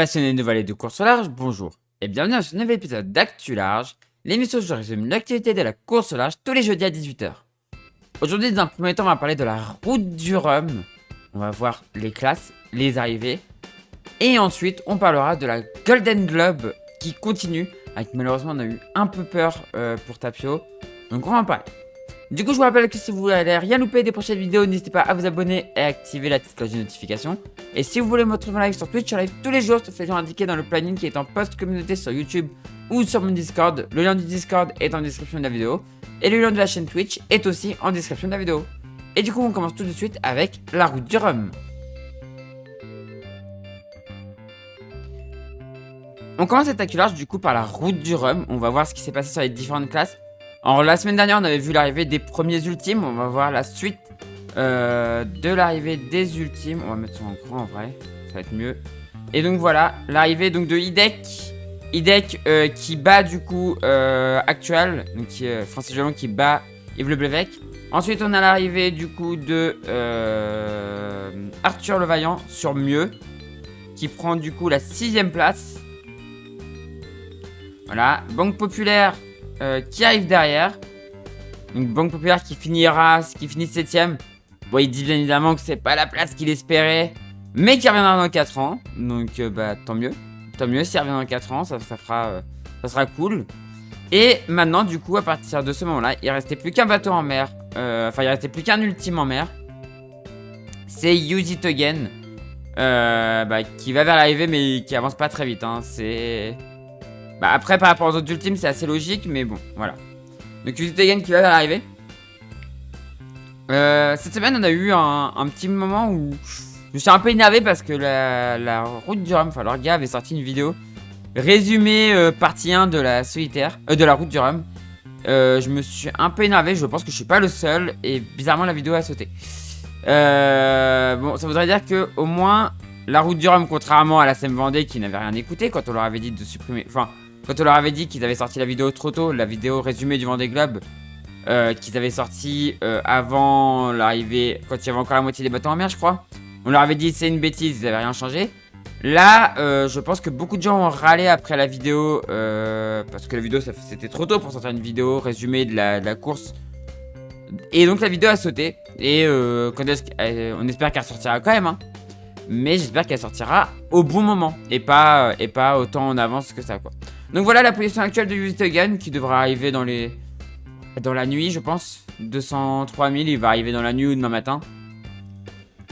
Passionnés de vallée de course au large, bonjour et bienvenue dans ce nouvel épisode d'Actu Large, l'émission où je résume l'actualité de la course au large tous les jeudis à 18 h. Aujourd'hui, dans un premier temps, on va parler de la route du Rhum. On va voir les classes, les arrivées. Et ensuite, on parlera de la Golden Globe qui continue. Avec malheureusement, on a eu un peu peur pour Tapio. Donc on va en parler. Du coup, je vous rappelle que si vous voulez rien louper des prochaines vidéos, n'hésitez pas à vous abonner et à activer la petite cloche de notification. Et si vous voulez me retrouver en live sur Twitch, je live tous les jours, sauf les jours indiqués dans le planning qui est en post communauté sur YouTube ou sur mon Discord. Le lien du Discord est en description de la vidéo. Et le lien de la chaîne Twitch est aussi en description de la vidéo. Et du coup, on commence tout de suite avec la route du Rhum. On commence cette Actu Large du coup par la route du Rhum. On va voir ce qui s'est passé sur les différentes classes. Alors la semaine dernière, on avait vu l'arrivée des premiers ultimes. On va voir la suite de l'arrivée des ultimes. On va mettre ça en grand en vrai, ça va être mieux. Et donc voilà, l'arrivée donc de Hidek. Hidek qui bat du coup Actual, donc Francis Jolon qui bat Yves Le Blevec. Ensuite on a l'arrivée du coup de Arthur Le Vaillant sur Mieux, qui prend du coup la 6ème place. Voilà, Banque Populaire qui arrive derrière. Donc Banque Populaire qui finit 7ème. Bon, il dit bien évidemment que c'est pas la place qu'il espérait, mais qui reviendra dans 4 ans. Donc bah tant mieux. Tant mieux s'il revient dans 4 ans, ça sera cool. Et maintenant du coup à partir de ce moment-là, il restait plus qu'un bateau en mer. Enfin il restait plus qu'un ultime en mer. C'est Use It Again. Qui va vers l'arrivée mais qui avance pas très vite. Hein. C'est... après par rapport aux autres ultimes c'est assez logique, mais bon voilà. Donc Use It Again qui va vers l'arrivée. Cette semaine on a eu un petit moment où je me suis un peu énervé parce que la route du Rhum, enfin leur gars avait sorti une vidéo résumée partie 1 de la solitaire, de la route du Rhum. Je me suis un peu énervé, je pense que je suis pas le seul et bizarrement la vidéo a sauté. Bon, ça voudrait dire que au moins la route du Rhum, contrairement à la SEM Vendée qui n'avait rien écouté quand on leur avait dit de supprimer, enfin quand on leur avait dit qu'ils avaient sorti la vidéo trop tôt, la vidéo résumée du Vendée Globe. Qu'ils avaient sorti avant l'arrivée, quand il y avait encore la moitié des bateaux en mer, je crois. On leur avait dit c'est une bêtise, ils n'avaient rien changé. Là, je pense que beaucoup de gens ont râlé après la vidéo parce que la vidéo c'était trop tôt pour sortir une vidéo résumée de la course. Et donc la vidéo a sauté. Et on espère qu'elle sortira quand même. Hein. Mais j'espère qu'elle sortira au bon moment et pas autant en avance que ça quoi. Donc voilà la position actuelle de Use It Again qui devra arriver dans la nuit, je pense. 203 000, il va arriver dans la nuit ou demain matin.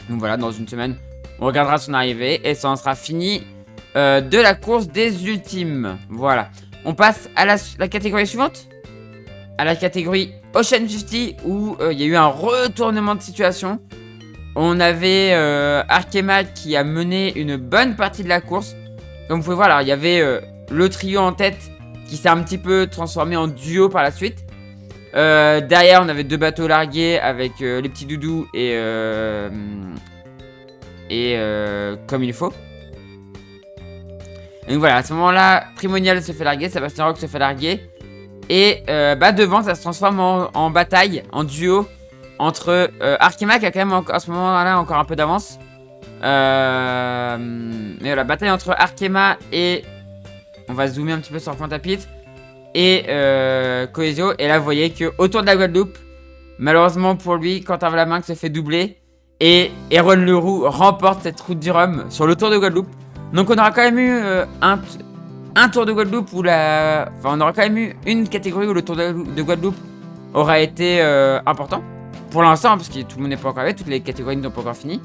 Donc voilà, dans une semaine, on regardera son arrivée et ça en sera fini de la course des ultimes. Voilà. On passe à la catégorie suivante. À la catégorie Ocean 50 où il y a eu un retournement de situation. On avait Arkema qui a mené une bonne partie de la course. Comme vous pouvez voir, alors il y avait le trio en tête qui s'est un petit peu transformé en duo par la suite. Derrière on avait deux bateaux largués avec les petits doudous et comme il faut. Donc voilà, à ce moment là Primonial se fait larguer, Sébastien Rock se fait larguer. Et devant ça se transforme en bataille, en duo entre Arkema qui a quand même à ce moment là encore un peu d'avance. Mais voilà, bataille entre Arkema et... On va zoomer un petit peu sur Pointe-à-Pitre et Coesio. Et là vous voyez que autour de la Guadeloupe, malheureusement pour lui, Quentin Vlaminck se fait doubler et Erwan Leroux remporte cette route du Rhum sur le Tour de Guadeloupe. Donc on aura quand même eu un Tour de Guadeloupe où on aura quand même eu une catégorie où le Tour de Guadeloupe aura été important pour l'instant, parce que tout le monde n'est pas encore arrivé, toutes les catégories n'ont pas encore fini.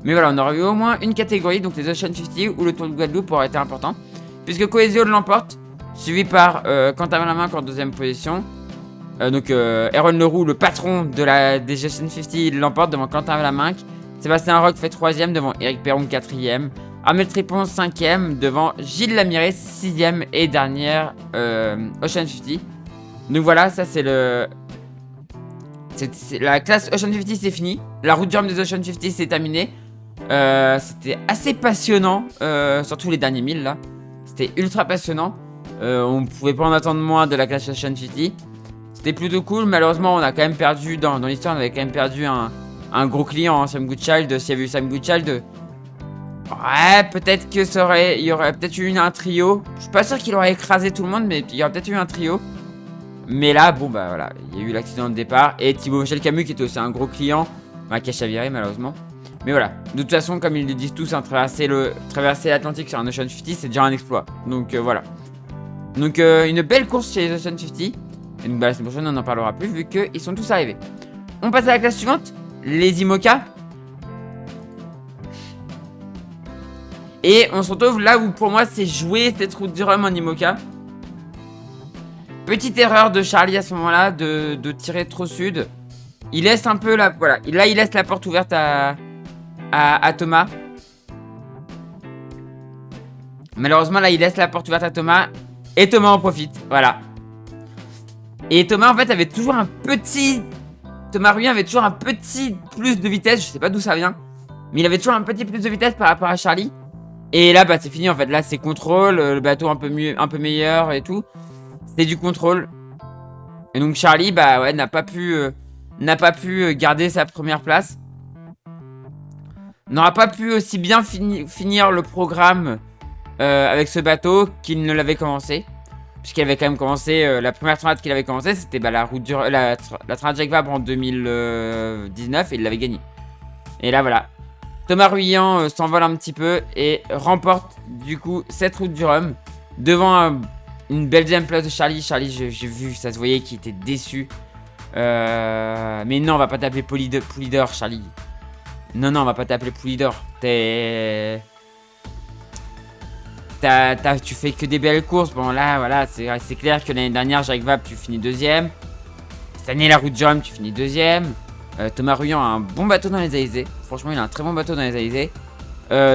Mais voilà, on aura eu au moins une catégorie, donc les Ocean 50, où le Tour de Guadeloupe aura été important, puisque Coesio l'emporte, suivi par Quentin Vlaminck en deuxième position. Donc Erwan Leroux, le patron des Ocean 50, il l'emporte devant Quentin Vlaminck. Sébastien Rock fait 3ème devant Eric Perron 4ème. Armel Tripon 5ème devant Gilles Lamiré 6ème et dernière Ocean 50. Donc voilà, ça c'est la classe Ocean 50 c'est fini. La route du Rhum des Ocean 50 c'est terminé. C'était assez passionnant, surtout les derniers 1000 là. C'était ultra passionnant. On pouvait pas en attendre moins de la classe Ocean 50. C'était plutôt cool. Malheureusement, on a quand même perdu dans l'histoire. On avait quand même perdu un gros client, Sam Goodchild. S'il y avait eu Sam Goodchild, Ouais, peut-être que il y aurait peut-être eu un trio. Je suis pas sûr qu'il aurait écrasé tout le monde, mais il y aurait peut-être eu un trio. Mais là, bon, bah voilà, il y a eu l'accident de départ. Et Thibaut Michel Camus, qui était aussi un gros client, bah, qui a chaviré malheureusement. Mais voilà, de toute façon, comme ils le disent tous, hein, traverser l'Atlantique sur un Ocean 50, c'est déjà un exploit. Donc voilà. Donc une belle course chez les Ocean 50. Et donc bah, la semaine prochaine, on n'en parlera plus vu qu'ils sont tous arrivés. On passe à la classe suivante, les IMOCA. Et on se retrouve là où pour moi c'est jouer cette route du Rhum en IMOCA. Petite erreur de Charlie à ce moment-là de tirer trop sud. Il laisse un peu la... Voilà, là il laisse la porte ouverte à Thomas. Malheureusement là il laisse la porte ouverte à Thomas. Et Thomas en profite, voilà. Et Thomas en fait avait toujours un petit... Thomas Ruyen avait toujours un petit plus de vitesse, je sais pas d'où ça vient. Mais il avait toujours un petit plus de vitesse par rapport à Charlie. Et là bah c'est fini en fait, là c'est contrôle, le bateau un peu meilleur et tout. C'est du contrôle. Et donc Charlie bah ouais n'a pas pu garder sa première place. N'aura pas pu aussi bien finir le programme avec ce bateau qu'il ne l'avait commencé. Puisqu'il avait quand même commencé, la première transat qu'il avait commencé, c'était bah, la transat Jacques Vabre en 2019 et il l'avait gagné. Et là voilà, Thomas Ruyan s'envole un petit peu et remporte du coup cette route du Rhum devant une belle deuxième place de Charlie. Charlie, j'ai vu, ça se voyait qu'il était déçu. Mais non, on va pas t'appeler Poulidor, Charlie. Non, on va pas t'appeler Poulidor. Tu fais que des belles courses. Bon, là, voilà, c'est clair que l'année dernière, Jacques Vabre, tu finis deuxième. Cette année, la route du Rhum, tu finis deuxième. Thomas Ruyan a un bon bateau dans les Alizés. Franchement, il a un très bon bateau dans les Alizés.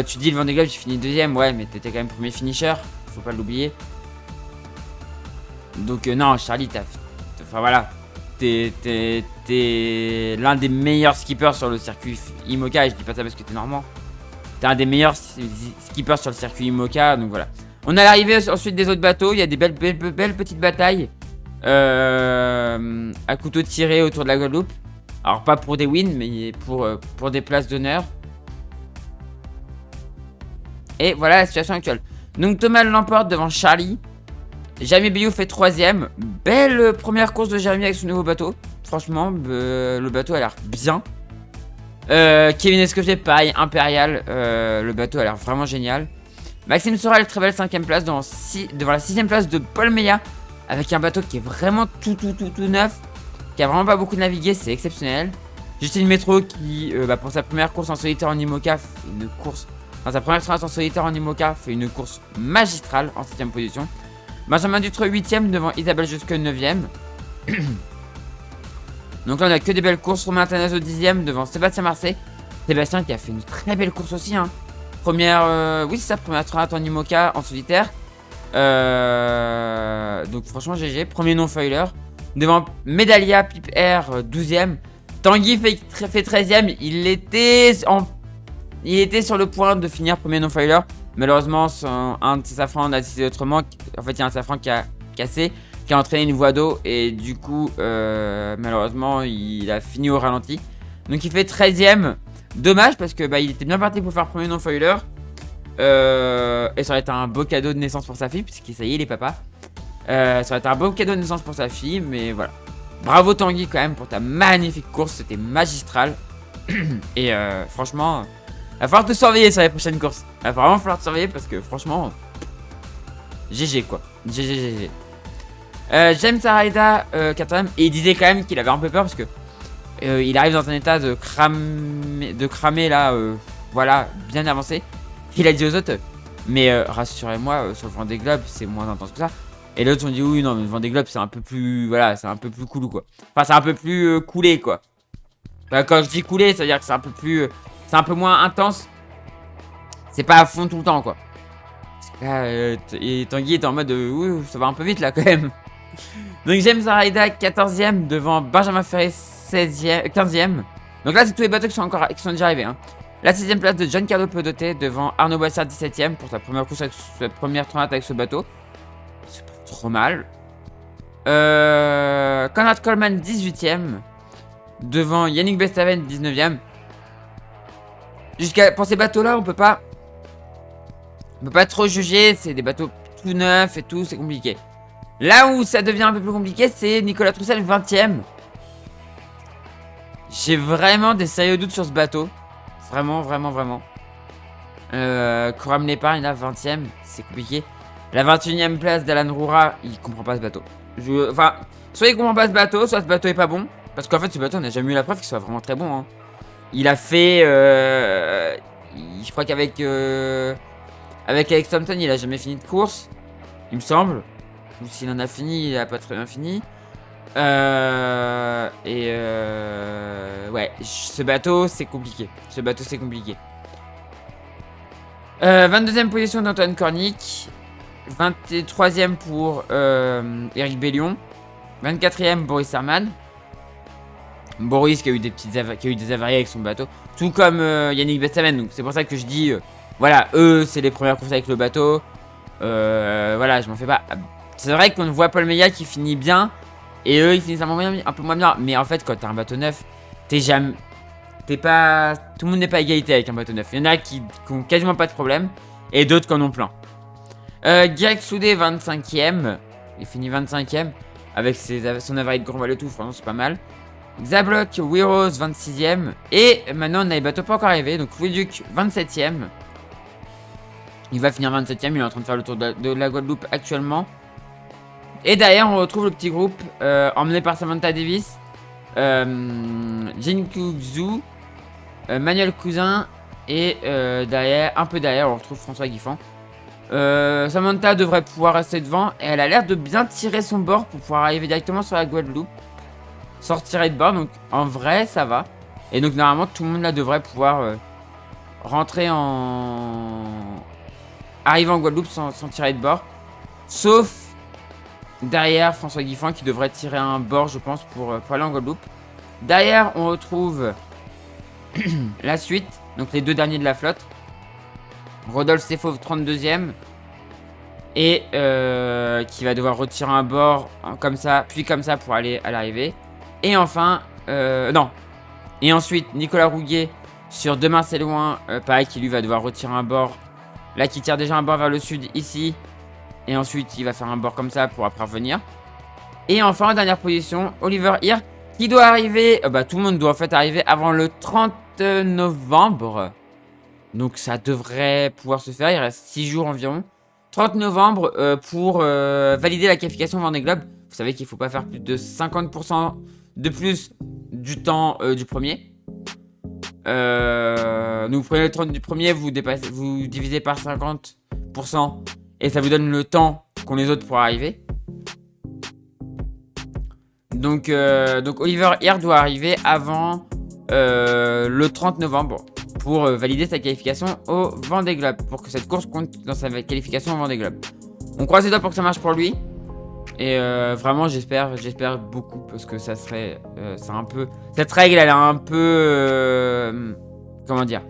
Tu dis le Vendée Globe, tu finis deuxième. Ouais, mais t'étais quand même premier finisher. Faut pas l'oublier. Donc, non, Charlie, enfin, voilà. T'es l'un des meilleurs skippers sur le circuit IMOCA. Et je dis pas ça parce que t'es normand. T'es un des meilleurs skippers sur le circuit IMOCA. Donc voilà. On a l'arrivée ensuite des autres bateaux. Il y a des belles petites batailles. À couteau tiré autour de la Guadeloupe. Alors pas pour des wins, mais pour des places d'honneur. Et voilà la situation actuelle. Donc Thomas l'emporte devant Charlie. Jérémy Bayou fait 3ème. Belle première course de Jérémy avec son nouveau bateau. Franchement, le bateau a l'air bien. Kevin Escoffier, pareil, impérial. Le bateau a l'air vraiment génial. Maxime Sorel, très belle 5ème place devant la 6ème place de Paul Meillat. Avec un bateau qui est vraiment tout neuf. Qui a vraiment pas beaucoup navigué, c'est exceptionnel. Justine Métro qui, pour sa première course en solitaire en IMOCA, fait une course. Dans sa première course en solitaire en IMOCA, fait une course magistrale en 7ème position. Benjamin Dutreux 8ème devant Isabelle Jusque 9ème. Donc là on a que des belles courses. Romain Athanasio 10ème devant Sébastien Marseille. Sébastien qui a fait une très belle course aussi hein. Première, oui c'est ça, première transat en IMOCA en solitaire. Donc franchement GG, premier non-foiler. Devant Medalia Pip Air 12ème. Tanguy fait 13ème. Il était sur le point de finir premier non-foiler. Malheureusement, un de ses safrans a décidé autrement. En fait, il y a un safran qui a cassé, qui a entraîné une voie d'eau. Et du coup, malheureusement, il a fini au ralenti. Donc, il fait 13ème. Dommage parce que il était bien parti pour faire premier non-foiler. Et ça aurait été un beau cadeau de naissance pour sa fille, puisque ça y est, il est papa. Ça aurait été un beau cadeau de naissance pour sa fille, mais voilà. Bravo Tanguy quand même pour ta magnifique course, c'était magistral. Et franchement... Il va falloir te surveiller sur les prochaines courses. Il va vraiment falloir te surveiller parce que franchement... GG quoi. GG. James Araida 4ème. Et il disait quand même qu'il avait un peu peur parce que... il arrive dans un état de cramer là... voilà, bien avancé. Il a dit aux autres... Mais rassurez-moi, sur le Vendée Globe, c'est moins intense que ça. Et l'autre ont dit oui, non, mais le Vendée Globe, c'est un peu plus... Voilà, c'est un peu plus cool quoi. Enfin, c'est un peu plus coulé quoi. Quand je dis coulé, ça veut dire que c'est un peu plus... c'est un peu moins intense. C'est pas à fond tout le temps quoi. Là, et Tanguy est en mode ouh, ça va un peu vite là quand même. Donc James Araida 14ème devant Benjamin Ferré 15ème. Donc là c'est tous les bateaux qui sont déjà arrivés hein. La 6ème place de Giancarlo Pedoté devant Arnaud Boissard 17ème pour sa première course avec sa première transat avec ce bateau. C'est pas trop mal. Conrad Coleman 18ème devant Yannick Bestaven 19ème. Pour ces bateaux là on peut pas On peut pas trop juger, c'est des bateaux tout neufs et tout, c'est compliqué. Là où ça devient un peu plus compliqué, c'est Nicolas Troussel 20ème. J'ai vraiment des sérieux doutes sur ce bateau. Vraiment, vraiment, vraiment. Coram l'épargne, là, 20ème, c'est compliqué. La 21ème place d'Alan Roura, il comprend pas ce bateau. Enfin, soit il comprend pas ce bateau, soit ce bateau est pas bon. Parce qu'en fait, ce bateau, on n'a jamais eu la preuve qu'il soit vraiment très bon. Hein. Il a fait... je crois qu'avec... avec Alex Thompson, il a jamais fini de course. Il me semble. Ou s'il en a fini, il a pas très bien fini. Ouais, ce bateau, c'est compliqué. Ce bateau, c'est compliqué. 22ème position d'Antoine Cornic. 23ème pour Eric Bellion. 24ème Boris Herman. Boris qui a eu des avaries avec son bateau. Tout comme Yannick Bestamen. Donc c'est pour ça que je dis voilà, eux c'est les premières courses avec le bateau. Voilà, je m'en fais pas. C'est vrai qu'on voit Paul Meillat qui finit bien. Et eux ils finissent un peu moins bien. Mais en fait quand t'as un bateau neuf, tout le monde n'est pas à égalité avec un bateau neuf. Il y en a qui ont quasiment pas de problème. Et d'autres qui en ont plein. Guirec Soudé 25ème. Il finit 25ème. Avec son avarie de Grand Val et tout, franchement c'est pas mal. Zablock Wiros 26ème. Et maintenant on a les bateaux pas encore arrivés. Donc Widuc 27ème. Il va finir 27ème. Il est en train de faire le tour de la Guadeloupe actuellement. Et derrière on retrouve le petit groupe emmené par Samantha Davis. Jinku Xu. Manuel Cousin. Et derrière, un peu derrière, on retrouve François Guiffan. Samantha devrait pouvoir rester devant. Et elle a l'air de bien tirer son bord pour pouvoir arriver directement sur la Guadeloupe. Sans tirer de bord. Donc en vrai, ça va. Et donc normalement, tout le monde là devrait pouvoir rentrer en... arriver en Guadeloupe sans tirer de bord. Sauf derrière François Guiffan qui devrait tirer un bord, je pense, pour aller en Guadeloupe. Derrière, on retrouve la suite. Donc les deux derniers de la flotte. Rodolphe Sefauve 32ème. Et qui va devoir retirer un bord comme ça, puis comme ça pour aller à l'arrivée. Et enfin, non. Et ensuite, Nicolas Rouguet sur Demain c'est loin. Pareil, qui lui va devoir retirer un bord. Là, qui tire déjà un bord vers le sud ici. Et ensuite, il va faire un bord comme ça pour après revenir. Et enfin, en dernière position, Oliver Hir qui doit arriver. Tout le monde doit en fait arriver avant le 30 novembre. Donc ça devrait pouvoir se faire. Il reste 6 jours environ. 30 novembre pour valider la qualification Vendée Globe. Vous savez qu'il ne faut pas faire plus de 50% de plus du temps du premier. Donc vous prenez le 30 du premier, vous divisez par 50% et ça vous donne le temps qu'ont les autres pour arriver. Donc Oliver Hir doit arriver avant le 30 novembre pour valider sa qualification au Vendée Globe, pour que cette course compte dans sa qualification au Vendée Globe. On croise les doigts pour que ça marche pour lui. Et vraiment j'espère beaucoup parce que ça serait c'est un peu, cette règle elle est un peu comment dire,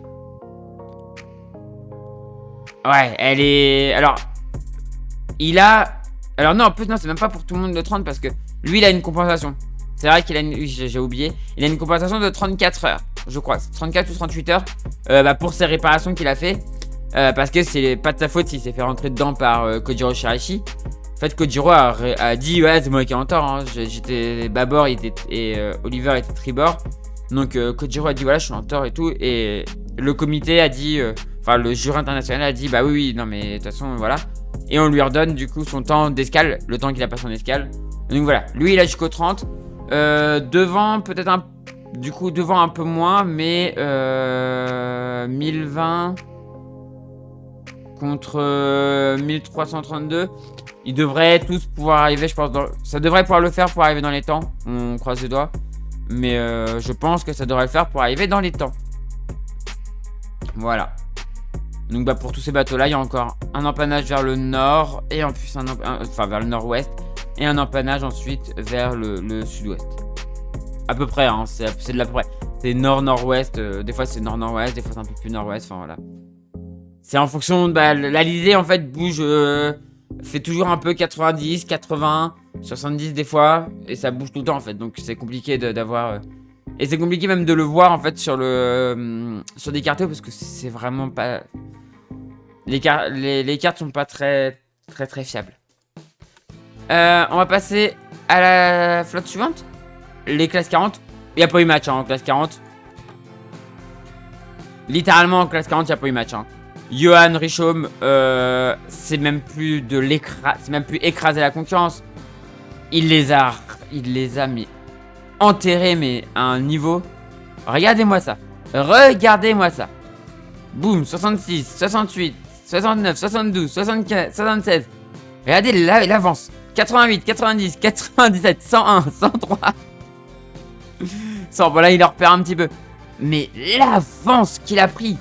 ouais elle est, alors non en plus non c'est même pas pour tout le monde de 30 parce que lui il a une compensation. C'est vrai qu'il a une, j'ai oublié, il a une compensation de 34 heures je crois, 34 ou 38 heures pour ses réparations qu'il a fait parce que c'est pas de sa faute s'il s'est fait rentrer dedans par Kojiro Shirashi. En fait, Kojiro a dit ouais c'est moi qui ai en tort, hein. J'étais bâbord et Oliver était tribord. Donc Kojiro a dit voilà je suis en tort et tout. Et le comité a dit, enfin le jury international a dit bah oui non mais de toute façon voilà. Et on lui redonne du coup son temps d'escale, le temps qu'il a passé en escale. Donc voilà, lui il a jusqu'au 30. Devant peut-être devant un peu moins mais 1020 contre 1332. Ils devraient tous pouvoir arriver, je pense. Ça devrait pouvoir le faire pour arriver dans les temps. On croise les doigts. Mais je pense que ça devrait le faire pour arriver dans les temps. Voilà. Donc pour tous ces bateaux-là, il y a encore un empannage vers le nord. Et en plus, enfin vers le nord-ouest. Et un empannage ensuite vers le sud-ouest. À peu près, hein, c'est de l'à peu près. C'est nord-nord-ouest. Des fois, c'est nord-nord-ouest. Des fois, c'est un peu plus nord-ouest. Enfin voilà. C'est en fonction de... l'Alizé, en fait, bouge... fait toujours un peu 90, 80, 70 des fois. Et ça bouge tout le temps, en fait. Donc, c'est compliqué d'avoir... Et c'est compliqué même de le voir, en fait, sur des cartos. Parce que c'est vraiment pas... Les cartes sont pas très fiables. On va passer à la flotte suivante. Les classes 40. Il n'y a pas eu match hein, en classe 40. Littéralement en classe 40, il n'y a pas eu match. Hein. Johan Richaume, c'est même plus écraser la concurrence. Il les a mais enterrés mais à un niveau. Regardez-moi ça. Regardez-moi ça. Boum, 66, 68, 69, 72, 75, 76. Regardez l'avance. 88, 90, 97, 101, 103. 100, bon là il leur perd un petit peu. Mais l'avance qu'il a pris.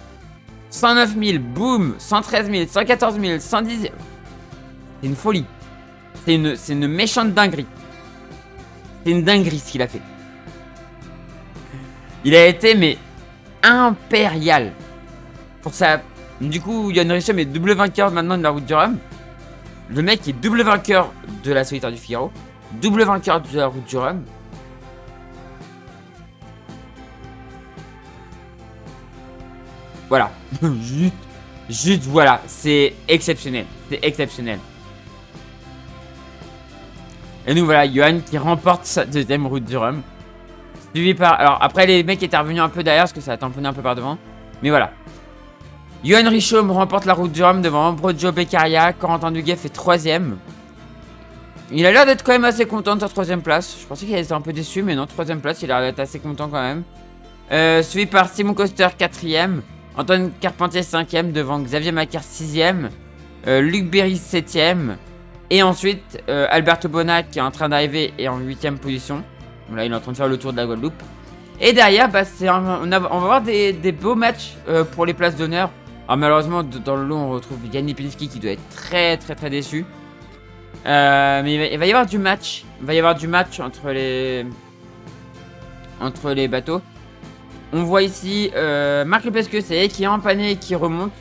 109 000, boum, 113 000, 114 000, 110 000. C'est une folie. C'est une méchante dinguerie. C'est une dinguerie ce qu'il a fait. Il a été mais impérial. Pour ça. Du coup, Johan Richaume est double vainqueur maintenant de la route du Rhum. Le mec est double vainqueur de la solitaire du Figaro. Double vainqueur de la route du Rhum. Voilà. juste voilà. C'est exceptionnel. C'est exceptionnel. Et nous voilà, Johan qui remporte sa deuxième route du Rhum. Suivi par... Alors après les mecs étaient revenus un peu derrière parce que ça a tamponné un peu par devant. Mais voilà. Johan Richaume remporte la route du Rhum devant Ambrogio Beccaria. Corentin Duguay fait 3ème. Il a l'air d'être quand même assez content de sa 3ème place. Je pensais qu'il était un peu déçu, mais non, 3ème place, il a l'air d'être assez content quand même. Suivi par Simon Coster 4ème. Antoine Carpentier 5ème devant Xavier Macaire 6ème. Luc Berry 7ème. Et ensuite, Alberto Bona qui est en train d'arriver et en 8ème position. Là, il est en train de faire le tour de la Guadeloupe. Et derrière, bah, on va avoir des beaux matchs pour les places d'honneur. Alors malheureusement, dans le lot, on retrouve Yannick Lipinski qui doit être très déçu. Mais il va y avoir du match. Il va y avoir du match entre les bateaux. On voit ici Marc Lepesque, c'est qui est empané et qui remonte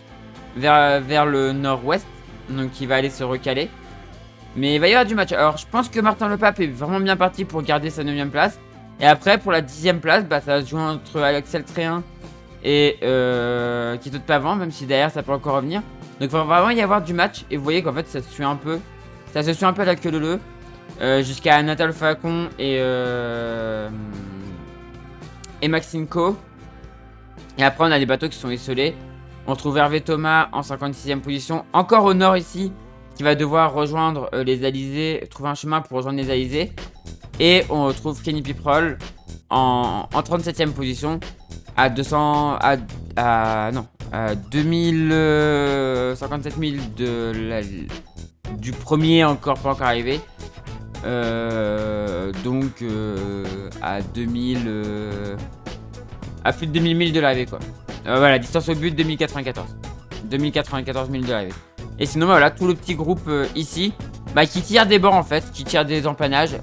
vers le nord-ouest. Donc il va aller se recaler. Mais il va y avoir du match. Alors je pense que Martin Lepape est vraiment bien parti pour garder sa 9ème place. Et après pour la 10ème place, bah, ça va se jouer entre Axel Tréhin et Quito de Pavant. Même si derrière ça peut encore revenir. Donc il va vraiment y avoir du match. Et vous voyez qu'en fait ça se suit un peu. Ça se suit un peu à la queue leu jusqu'à Natal Facon et Maxime Co. Et après on a des bateaux qui sont esselés. On retrouve Hervé Thomas en 56ème position. Encore au nord ici. Qui va devoir rejoindre les Alizés. Trouver un chemin pour rejoindre les Alizés. Et on retrouve Kenny Piprol en 37ème position. À 2057 000 du premier encore pas encore arrivé. Donc à 2000 à plus de 2000 000 de l'arrivée quoi. Voilà, distance au but 2094 000 de l'arrivée. Et sinon bah, voilà tout le petit groupe ici bah, qui tire des bords en fait, qui tire des empannages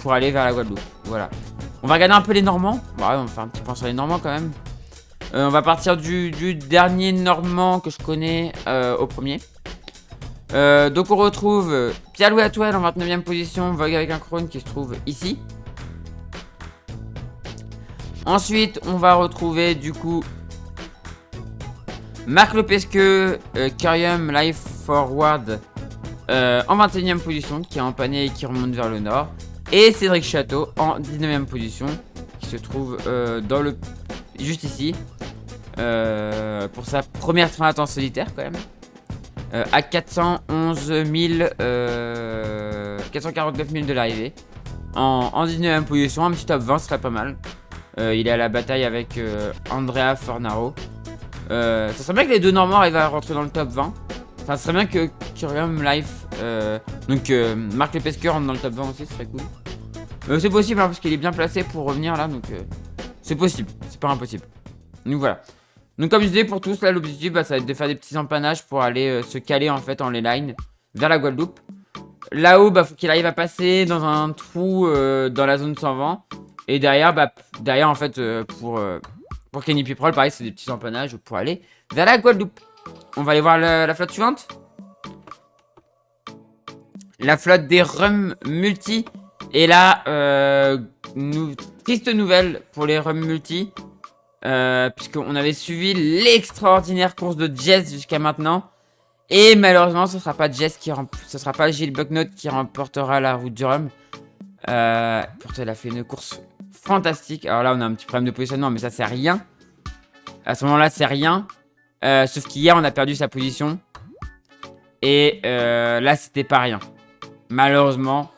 pour aller vers la Guadeloupe. Voilà. On va regarder un peu les Normands. Bon, ouais, on va faire un petit point sur les Normands quand même. On va partir du dernier Normand que je connais au premier. Donc on retrouve Pierre-Louis Atoel en 29ème position, Vogue avec un Krone qui se trouve ici. Ensuite on va retrouver du coup Marc Lepesque, Curium Life Forward en 21ème position qui est empanné et qui remonte vers le nord. Et Cédric Chateau en 19ème position qui se trouve juste ici pour sa première train en solitaire quand même. À 449 000 de l'arrivée. En 19ème position, un petit top 20 serait pas mal. Il est à la bataille avec Andrea Fornaro. Ça serait bien que les deux Normands arrivent à rentrer dans le top 20. Enfin, ça serait bien que Curium Life, Marc Lepesque rentre dans le top 20 aussi, ce serait cool. C'est possible hein, parce qu'il est bien placé pour revenir là, donc c'est possible, c'est pas impossible. Donc voilà. Donc comme je disais pour tous là l'objectif bah, ça va être de faire des petits empannages pour aller se caler en fait en ley line vers la Guadeloupe. Là-haut bah faut qu'il arrive à passer dans un trou dans la zone sans vent. Et derrière en fait pour Kenny Piprol pareil c'est des petits empannages pour aller vers la Guadeloupe. On va aller voir la flotte suivante. La flotte des Rum Multi. Et là triste nouvelle pour les Rum Multi. Puisqu'on avait suivi l'extraordinaire course de Jess jusqu'à maintenant. Et malheureusement, ce sera pas ce sera pas Gilles Bucknott qui remportera la route du Rhum. Pourtant, il a fait une course fantastique. Alors là, on a un petit problème de positionnement, mais ça, c'est rien. À ce moment-là, c'est rien. Sauf qu'hier, on a perdu sa position. Et là, c'était pas rien. Malheureusement.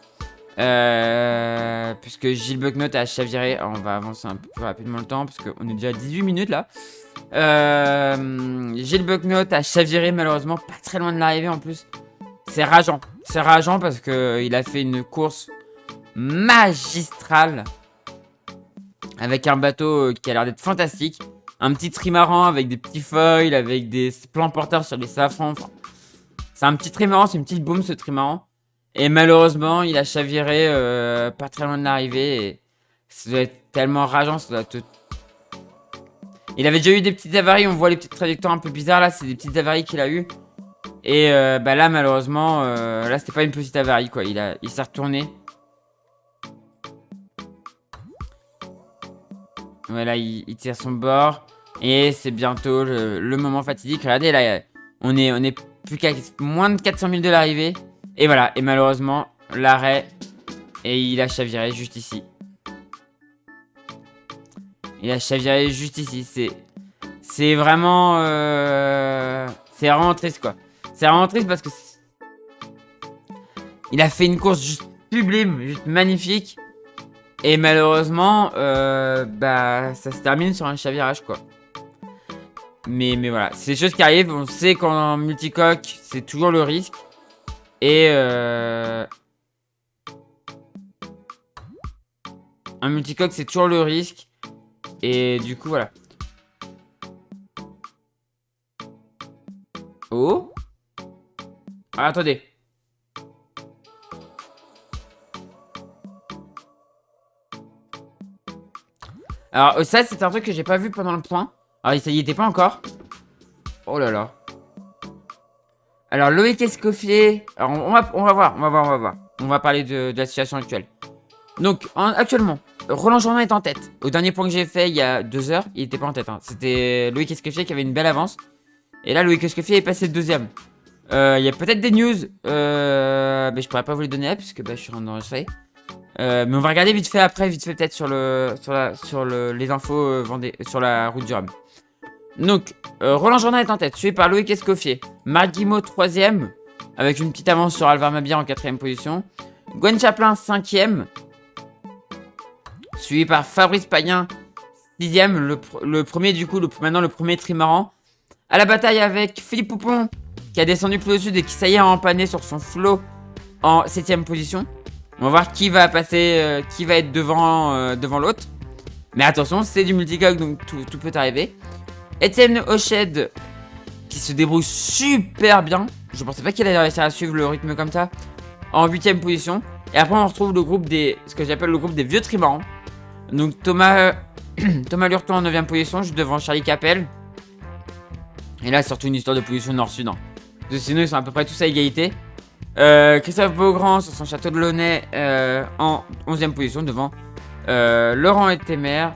Puisque Gilles Bucknott a chaviré. Alors, on va avancer un peu plus rapidement le temps, parce qu'on est déjà à 18 minutes là. Gilles Bucknott a chaviré malheureusement, pas très loin de l'arrivée en plus. C'est rageant. C'est rageant parce qu'il a fait une course magistrale. Avec un bateau qui a l'air d'être fantastique. Un petit trimaran avec des petits foils, avec des plans porteurs sur les safrans. Enfin, c'est un petit trimaran, c'est une petite boum ce trimaran. Et malheureusement, il a chaviré pas très loin de l'arrivée. Et ça doit être tellement rageant, ça doit te... Il avait déjà eu des petites avaries, on voit les petites trajectoires un peu bizarres là, c'est des petites avaries qu'il a eu. Et bah là malheureusement, là c'était pas une petite avarie quoi, il s'est retourné. Voilà, il tire son bord. Et c'est bientôt le moment fatidique. Regardez là, on est plus qu'à moins de 400 000 de l'arrivée. Et voilà, et malheureusement, l'arrêt. Et il a chaviré juste ici. Il a chaviré juste ici. C'est vraiment... c'est vraiment triste, quoi. C'est vraiment triste parce que... Il a fait une course juste sublime, juste magnifique. Et malheureusement, bah, ça se termine sur un chavirage, quoi. Mais voilà, c'est des choses qui arrivent. On sait qu'en multicoque, c'est toujours le risque. Et un multicoque, c'est toujours le risque. Et du coup, voilà. Oh. Ah, attendez. Alors, ça, c'est un truc que j'ai pas vu pendant le point. Alors, ça y était pas encore. Oh là là. Alors, Loïc Escoffier. Alors, on va voir. On va parler de la situation actuelle. Donc, actuellement, Roland Jourdain est en tête. Au dernier point que j'ai fait il y a 2 heures, il était pas en tête. Hein. C'était Loïc Escoffier qui avait une belle avance. Et là, Loïc Escoffier est passé deuxième. Il y a peut-être des news. Mais je pourrais pas vous les donner là, puisque bah, je suis en enregistré. Mais on va regarder vite fait après, peut-être sur les infos Vendée, sur la route du Rhum. Donc, Roland Jourdain est en tête, suivi par Loïc Escoffier. Marc Guimot 3ème, avec une petite avance sur Alvar Mabir en 4ème position. Gwen Chaplin 5ème, suivi par Fabrice Payen 6ème, le premier du coup, maintenant le premier trimaran. À la bataille avec Philippe Poupon, qui a descendu plus au sud et qui ça y est a empanné sur son flot en 7ème position. On va voir qui va passer, qui va être devant l'autre. Mais attention, c'est du multicoque, donc tout peut arriver. Etienne Hoched, qui se débrouille super bien. Je pensais pas qu'il allait réussir à suivre le rythme comme ça. En 8ème position. Et après, on retrouve le groupe ce que j'appelle le groupe des vieux trimarans. Donc Thomas Lurton en 9ème position, juste devant Charlie Capel. Et là, surtout une histoire de position nord-sud. Hein. Sinon, ils sont à peu près tous à égalité. Christophe Beaugrand sur son château de Launay en 11ème position devant Laurent Etemer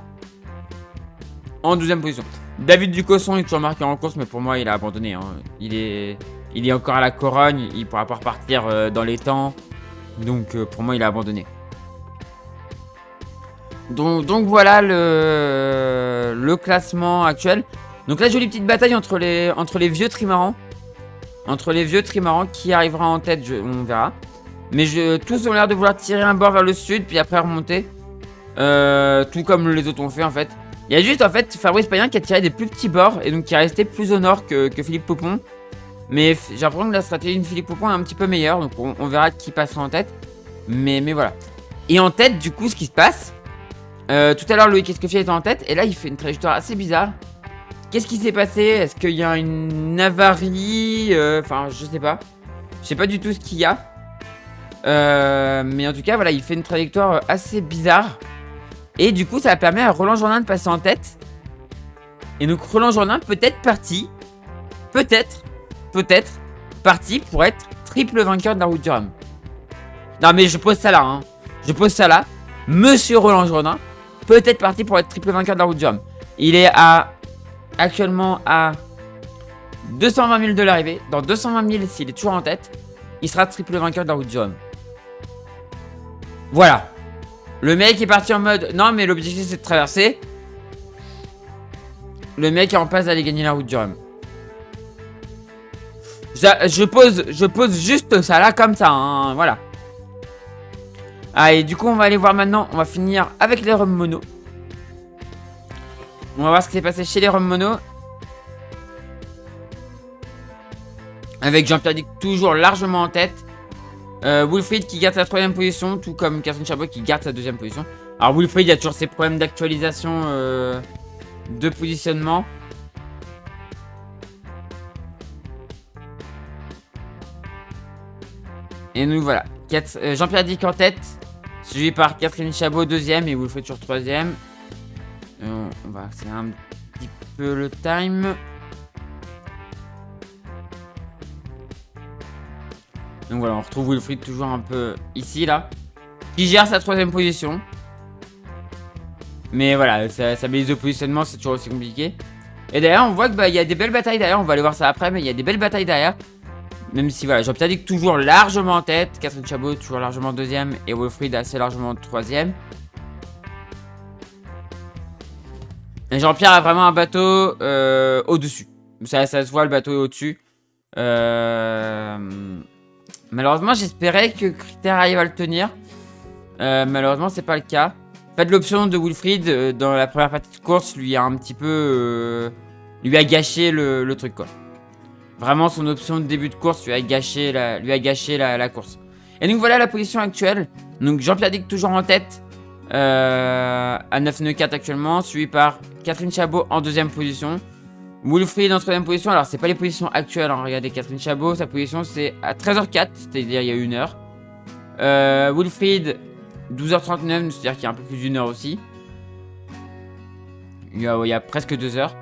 en 12ème position. David Ducosson est toujours marqué en course, mais pour moi il a abandonné. Hein. Il est encore à la Corogne, il pourra pas repartir dans les temps. Donc pour moi il a abandonné. Donc voilà le classement actuel. Donc là jolie petite bataille entre les vieux trimarans. Entre les vieux trimarans, qui arrivera en tête, on verra. Mais tous ont l'air de vouloir tirer un bord vers le sud, puis après remonter. Tout comme les autres ont fait en fait. Il y a juste en fait Fabrice Payen qui a tiré des plus petits bords, et donc qui est resté plus au nord que Philippe Poupon. Mais j'ai l'impression que la stratégie de Philippe Poupon est un petit peu meilleure, donc on verra qui passera en tête. Mais voilà. Et en tête, du coup, ce qui se passe... tout à l'heure, Loïc Escoffier était en tête, et là, il fait une trajectoire assez bizarre. Qu'est-ce qui s'est passé? Est-ce qu'il y a une avarie? Enfin, je sais pas. Je sais pas du tout ce qu'il y a. Mais en tout cas, voilà, il fait une trajectoire assez bizarre. Et du coup, ça permet à Roland Jourdain de passer en tête. Et donc, Roland Jourdain peut-être parti. Peut-être parti pour être triple vainqueur de la route du Rhum. Non, mais je pose ça là. Hein. Je pose ça là. Monsieur Roland Jourdain, peut-être parti pour être triple vainqueur de la route du Rhum. Il est actuellement à 220 000 de l'arrivée. Dans 220 000, s'il est toujours en tête, il sera triple vainqueur de la route du Rhum. Voilà. Le mec est parti en mode, non mais l'objectif c'est de traverser. Le mec est en passe d'aller gagner la route du Rhum. Je pose juste ça là comme ça, hein, voilà. Allez, du coup on va aller voir maintenant, on va finir avec les Rhum Mono. On va voir ce qui s'est passé chez les Rhum Mono. Avec Jean-Pierre Dick toujours largement en tête. Wilfried qui garde sa 3ème position, tout comme Catherine Chabot qui garde sa 2ème position. Alors Wilfried, il y a toujours ses problèmes d'actualisation de positionnement. Et nous voilà. Jean-Pierre Dick en tête, suivi par Catherine Chabot 2ème et Wilfried sur 3ème. On va accélérer un petit peu le time. Donc voilà, on retrouve Wilfried toujours un peu ici, là. Qui gère sa 3ème position. Mais voilà, sa base de positionnement, c'est toujours aussi compliqué. Et d'ailleurs, on voit qu'il y a des belles batailles derrière. On va aller voir ça après, mais il y a des belles batailles derrière. Même si, voilà, Jean-Pierre Dick toujours largement en tête. Catherine Chabot toujours largement 2ème. Et Wilfried assez largement 3ème. Et Jean-Pierre a vraiment un bateau au-dessus. Ça se voit, le bateau est au-dessus. Malheureusement, j'espérais que Critère arrive à le tenir. Malheureusement, c'est pas le cas. En fait, l'option de Wilfried dans la première partie de course lui a un petit peu... lui a gâché le truc, quoi. Vraiment, son option de début de course lui a gâché la course. Et donc, voilà la position actuelle. Donc, Jean-Pierre Dick toujours en tête. À 9 nœuds 4 actuellement. Suivi par Catherine Chabot en 2ème position. Wilfried en 3ème position. Alors, c'est pas les positions actuelles. Hein. Regardez, Catherine Chabot, sa position c'est à 13h04, c'est-à-dire il y a 1 heure. Wilfried, 12h39, c'est-à-dire qu'il y a un peu plus d'1 heure aussi. Il y a presque 2 heures.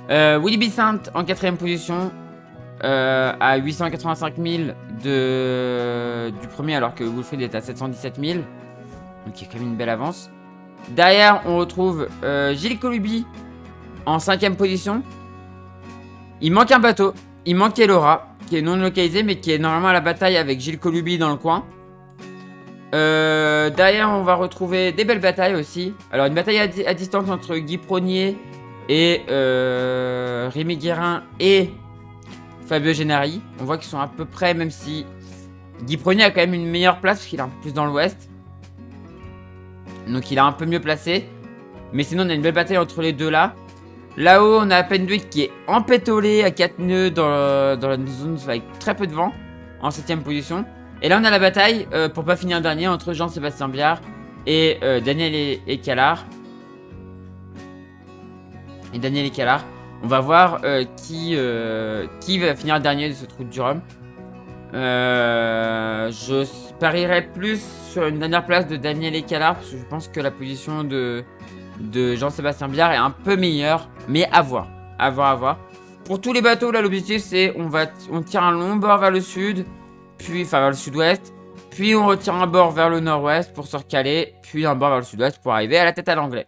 Willy Bissant en 4ème position. À 885 000 du premier, alors que Wilfried est à 717 000. Donc, il y a quand même une belle avance. Derrière, on retrouve Gilles Colubi en 5ème position. Il manque un bateau. Il manque Elora, qui est non localisé, mais qui est normalement à la bataille avec Gilles Colubi dans le coin. Derrière, on va retrouver des belles batailles aussi. Alors, une bataille à distance entre Guy Pronier et Rémi Guérin et Fabio Gennari. On voit qu'ils sont à peu près, même si Guy Pronier a quand même une meilleure place, parce qu'il est un peu plus dans l'ouest. Donc, il est un peu mieux placé. Mais sinon, on a une belle bataille entre les deux là. Là-haut, on a Penduic qui est empétolé à 4 nœuds dans la zone avec très peu de vent, en 7ème position. Et là, on a la bataille, pour pas finir dernier, entre Jean-Sébastien Biard et Daniel Ecalard. Et Daniel Ecalard. On va voir qui va finir dernier de cette route du Rhum. Je parierais plus sur une dernière place de Daniel Ecalard, parce que je pense que la position de Jean-Sébastien Biard est un peu meilleure, mais à voir. À voir. Pour tous les bateaux, là, l'objectif, c'est on tire un long bord vers le sud, puis, enfin, vers le sud-ouest, puis on retire un bord vers le nord-ouest pour se recaler, puis un bord vers le sud-ouest pour arriver à la tête à l'anglais.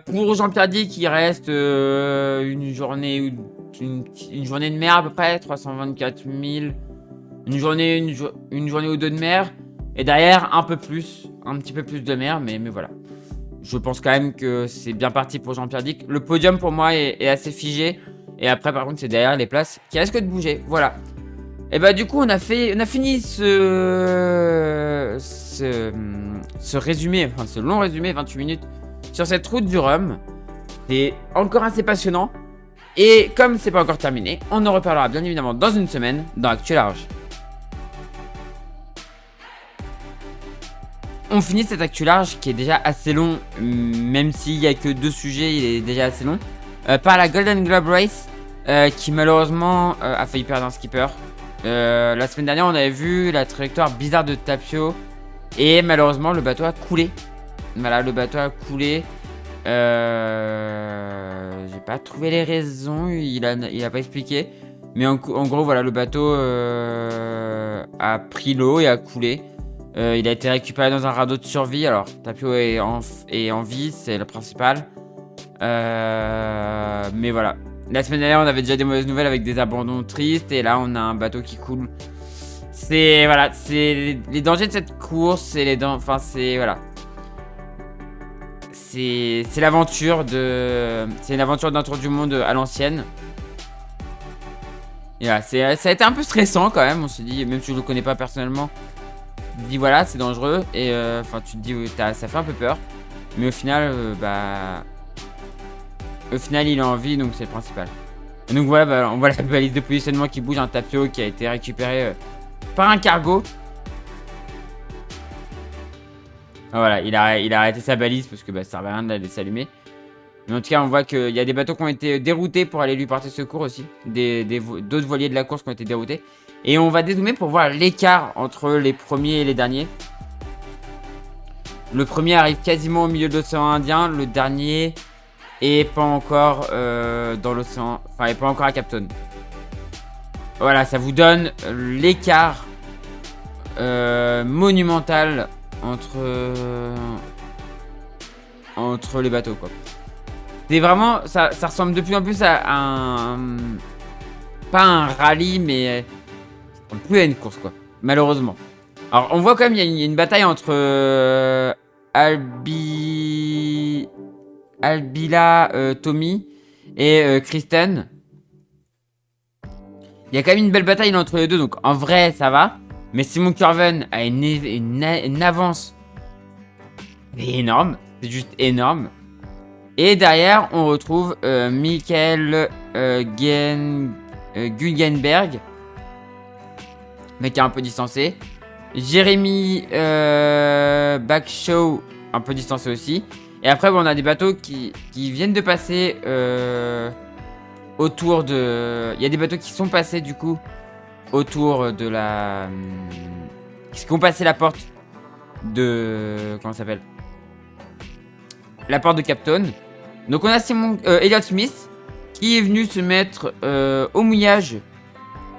Pour Jean-Pierre Dick, il reste une journée de mer à peu près, 324 000. Une journée ou deux de mer. Et derrière, un petit peu plus de mer, mais voilà. Je pense quand même que c'est bien parti pour Jean-Pierre Dick. Le podium pour moi est assez figé. Et après, par contre, c'est derrière les places qui risquent de bouger. Voilà. Et bah du coup, on a fini ce résumé, enfin ce long résumé, 28 minutes, sur cette route du Rhum. C'est encore assez passionnant. Et comme c'est pas encore terminé, on en reparlera bien évidemment dans une semaine dans Actu Large. On finit cet Actu Large qui est déjà assez long, même s'il n'y a que 2 sujets, il est déjà assez long, par la Golden Globe Race, qui malheureusement a failli perdre un skipper. La semaine dernière, on avait vu la trajectoire bizarre de Tapio, et malheureusement, le bateau a coulé. Voilà, le bateau a coulé. J'ai pas trouvé les raisons, il a pas expliqué. Mais en gros, voilà, le bateau a pris l'eau et a coulé. Il a été récupéré dans un radeau de survie. Alors, Tapio est en vie, c'est le principal. Mais voilà. La semaine dernière, on avait déjà des mauvaises nouvelles avec des abandons tristes. Et là, on a un bateau qui coule. C'est... Voilà, c'est les dangers de cette course. C'est les dangers... Enfin, c'est... Voilà. C'est l'aventure de... C'est une aventure d'un tour du monde à l'ancienne. Et voilà, ça a été un peu stressant quand même. On se dit, même si je le connais pas personnellement, tu te dis voilà, c'est dangereux. Et enfin, tu te dis, ça fait un peu peur. Mais au final, au final, il a envie, donc c'est le principal. Et donc voilà, on voit la balise de positionnement qui bouge, un tapio qui a été récupéré par un cargo. Voilà, il a arrêté sa balise parce que ça servait à rien de la laisser allumer. Mais en tout cas, on voit qu'il y a des bateaux qui ont été déroutés pour aller lui porter secours aussi. D'autres voiliers de la course qui ont été déroutés. Et on va dézoomer pour voir l'écart entre les premiers et les derniers. Le premier arrive quasiment au milieu de l'océan Indien. Le dernier est pas encore dans l'océan... Enfin, est pas encore à Cap Town. Voilà, ça vous donne l'écart monumental entre les bateaux, quoi. C'est vraiment... Ça ressemble de plus en plus à un... Pas un rallye, mais... plus à une course, quoi. Malheureusement. Alors, on voit quand même, il y a une bataille entre... Albila, Tommy et Kristen. Il y a quand même une belle bataille entre les deux, donc en vrai, ça va. Mais Simon Curven a une avance énorme. C'est juste énorme. Et derrière, on retrouve Michael Guggenberg, mais qui est un peu distancé. Jérémy Backshaw, un peu distancé aussi. Et après, on a des bateaux qui viennent de passer autour de... Il y a des bateaux qui sont passés du coup autour de la... qui ont passé la porte de... Comment ça s'appelle? La porte de Cap Town. Donc on a Elliott Smith qui est venu se mettre au mouillage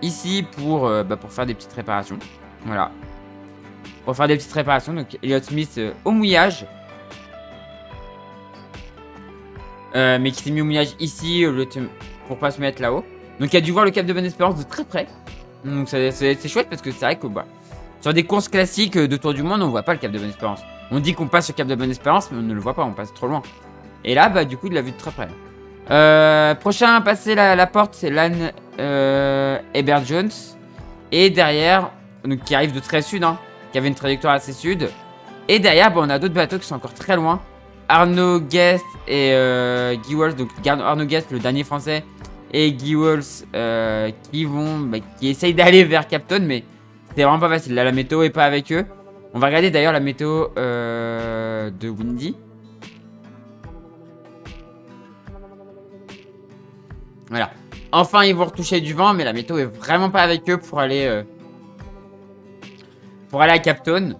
ici pour faire des petites réparations. Voilà. Pour faire des petites réparations. Donc Elliott Smith au mouillage. Mais qui s'est mis au mouillage ici pour pas se mettre là-haut. Donc il a dû voir le Cap de Bonne-Espérance de très près. Donc c'est chouette parce que c'est vrai que sur des courses classiques de Tour du Monde, on voit pas le Cap de Bonne-Espérance. On dit qu'on passe au Cap de Bonne-Espérance, mais on ne le voit pas, on passe trop loin. Et là, du coup, il l'a vu de très près. Prochain à passer la porte, c'est Lan Ebert Jones. Et derrière, donc, qui arrive de très sud, hein, qui avait une trajectoire assez sud. Et derrière, on a d'autres bateaux qui sont encore très loin. Arnaud Guest et Guy Walsh, donc Arnaud Guest, le dernier français, et Guy Walsh qui essayent d'aller vers Cap Town, mais c'est vraiment pas facile. Là, la météo est pas avec eux. On va regarder d'ailleurs la météo de Windy. Voilà. Enfin, ils vont retoucher du vent, mais la météo est vraiment pas avec eux pour aller à Cap Town.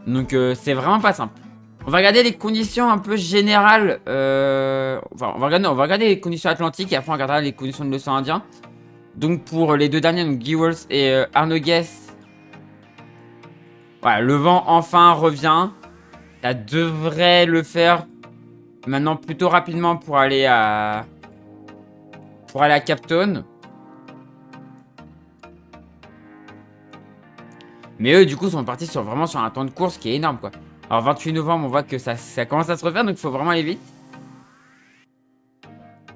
Donc, c'est vraiment pas simple. On va regarder les conditions un peu générales. Enfin, on va regarder les conditions atlantiques et après on regardera les conditions de l'océan Indien. Donc, pour les deux derniers, donc Guy Walsh et Arnaud Guest. Voilà, le vent enfin revient. Ça devrait le faire maintenant plutôt rapidement pour aller à Cap Town. Mais eux, du coup, sont partis vraiment sur un temps de course qui est énorme, quoi. Alors, 28 novembre, on voit que ça commence à se refaire, donc il faut vraiment aller vite.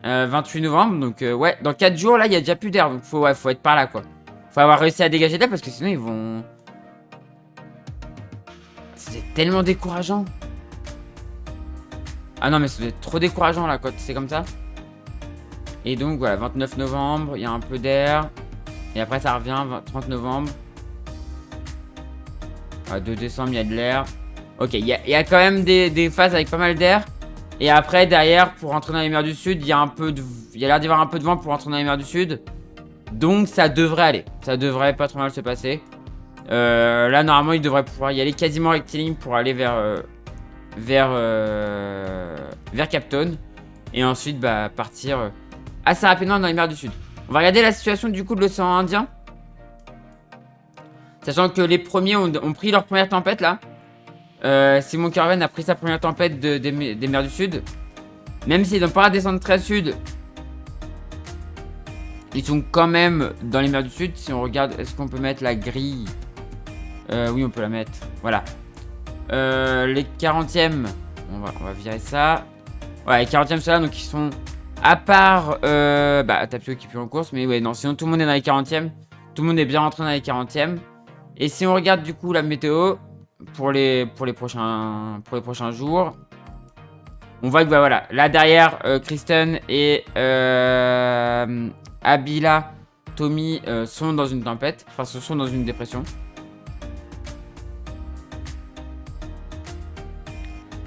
28 novembre, donc ouais, dans 4 jours, là, il n'y a déjà plus d'air, donc faut être par là, quoi. Faut avoir réussi à dégager de là, parce que sinon, ils vont... C'est tellement décourageant. Ah non, mais c'est trop décourageant, là, quand c'est comme ça. Et donc, voilà, 29 novembre, il y a un peu d'air. Et après, ça revient, 30 novembre. 2 décembre, il y a de l'air. Ok, il y a quand même des phases avec pas mal d'air. Et après, derrière, pour rentrer dans les mers du Sud, il y a l'air d'y avoir un peu de vent pour rentrer dans les mers du Sud. Donc, ça devrait aller. Ça devrait pas trop mal se passer. Là, normalement, il devrait pouvoir y aller quasiment rectiligne pour aller vers Cap Town. Et ensuite, partir assez rapidement dans les mers du Sud. On va regarder la situation du coup de l'océan Indien. Sachant que les premiers ont pris leur première tempête là. Simon Curven a pris sa première tempête des mers du Sud. Même s'ils n'ont pas à descendre très sud, Ils sont quand même dans les mers du Sud. Si on regarde, est-ce qu'on peut mettre la grille? Oui, on peut la mettre. Voilà. Les 40e, on va virer ça. Ouais, les 40e, ceux-là, donc ils sont... À part Tapio qui est plus en course. Mais ouais, non, sinon tout le monde est dans les 40e. Tout le monde est bien rentré dans les 40e. Et si on regarde du coup la météo pour les prochains jours, on voit que bah, voilà, là derrière Kristen et Abila, Tommy sont dans une tempête, enfin ce sont dans une dépression.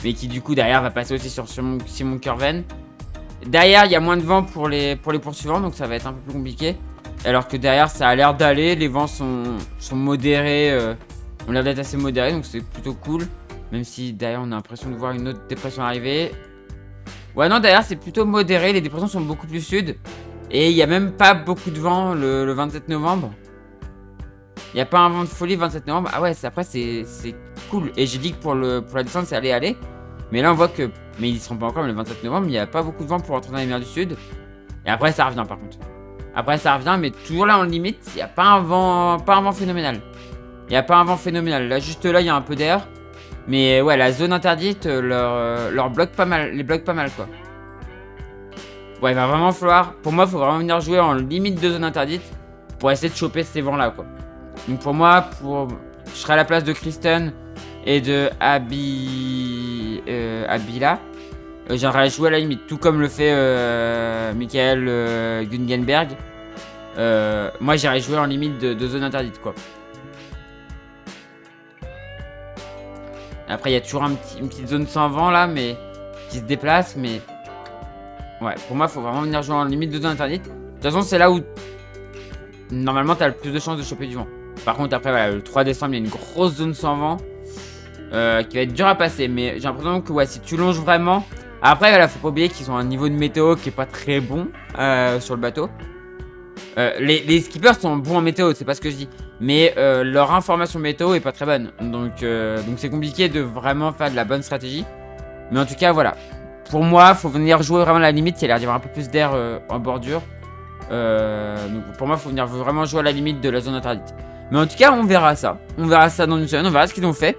Mais qui du coup derrière va passer aussi sur Simon Curven. Derrière il y a moins de vent pour les poursuivants, donc ça va être un peu plus compliqué. Alors que derrière ça a l'air d'aller, les vents sont modérés, ont l'air d'être assez modérés, donc c'est plutôt cool. Même si derrière on a l'impression de voir une autre dépression arriver. Ouais non, derrière c'est plutôt modéré, les dépressions sont beaucoup plus sud. Et il n'y a même pas beaucoup de vent le 27 novembre. Il n'y a pas un vent de folie le 27 novembre. Ah ouais, après c'est cool. Et j'ai dit que pour la descente ça allait aller. Mais là on voit que, mais ils seront pas encore, mais le 27 novembre il n'y a pas beaucoup de vent pour rentrer dans les mers du sud. Et après ça revient par contre. Après ça revient, mais toujours là en limite, il n'y a pas un vent phénoménal. Il n'y a pas un vent phénoménal. Là juste là il y a un peu d'air. Mais ouais, la zone interdite leur bloque pas mal, les bloque pas mal quoi. Ouais, il va vraiment falloir, pour moi il faut vraiment venir jouer en limite de zone interdite pour essayer de choper ces vents là quoi. Donc pour moi, je serai à la place de Kristen et de Abila. J'aimerais jouer à la limite, tout comme le fait Michael Gungenberg. Moi j'irais jouer en limite de zone interdite quoi. Après il y a toujours une petite zone sans vent là, mais qui se déplace, mais ouais, pour moi il faut vraiment venir jouer en limite de zone interdite. De toute façon c'est là où normalement t'as le plus de chances de choper du vent. Par contre après voilà, le 3 décembre il y a une grosse zone sans vent qui va être dur à passer, mais j'ai l'impression que ouais, si tu longes vraiment. Après voilà, faut pas oublier qu'ils ont un niveau de météo qui est pas très bon sur le bateau. Les skippers sont bons en météo, c'est pas ce que je dis, mais leur information météo est pas très bonne, donc c'est compliqué de vraiment faire de la bonne stratégie. Mais en tout cas voilà, pour moi faut venir jouer vraiment à la limite. Il y a l'air d'y avoir un peu plus d'air en bordure, donc pour moi faut venir vraiment jouer à la limite de la zone interdite. Mais en tout cas on verra ça dans une semaine, on verra ce qu'ils ont fait.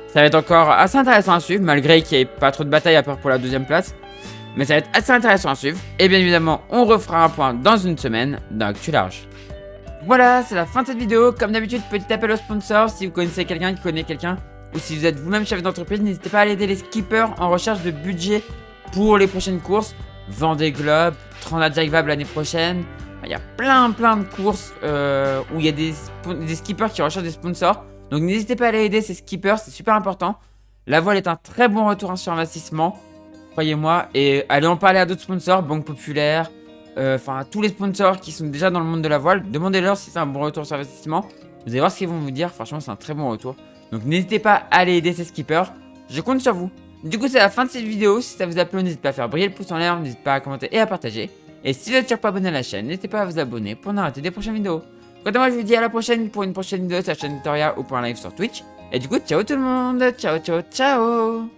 Ça va être encore assez intéressant à suivre, malgré qu'il n'y ait pas trop de bataille à part pour la deuxième place. Mais ça va être assez intéressant à suivre. Et bien évidemment, on refera un point dans une semaine dans Actu Large. Voilà, c'est la fin de cette vidéo. Comme d'habitude, petit appel aux sponsors. Si vous connaissez quelqu'un qui connaît quelqu'un, ou si vous êtes vous-même chef d'entreprise, n'hésitez pas à aller aider les skippers en recherche de budget pour les prochaines courses. Vendée Globe, Transat Jacques Vabre l'année prochaine. Il y a plein de courses où il y a des skippers qui recherchent des sponsors. Donc n'hésitez pas à aller aider ces skippers, c'est super important. La voile est un très bon retour sur investissement, croyez-moi. Et allez en parler à d'autres sponsors, Banque Populaire, enfin tous les sponsors qui sont déjà dans le monde de la voile. Demandez-leur si c'est un bon retour sur investissement. Vous allez voir ce qu'ils vont vous dire, franchement c'est un très bon retour. Donc n'hésitez pas à aller aider ces skippers, je compte sur vous. Du coup c'est la fin de cette vidéo, si ça vous a plu n'hésitez pas à faire briller le pouce en l'air, n'hésitez pas à commenter et à partager. Et si vous n'êtes toujours pas abonné à la chaîne, n'hésitez pas à vous abonner pour ne rater des prochaines vidéos. Quant à moi, je vous dis à la prochaine pour une prochaine vidéo sur la chaîne Victoria ou pour un live sur Twitch. Et du coup, ciao tout le monde, ciao.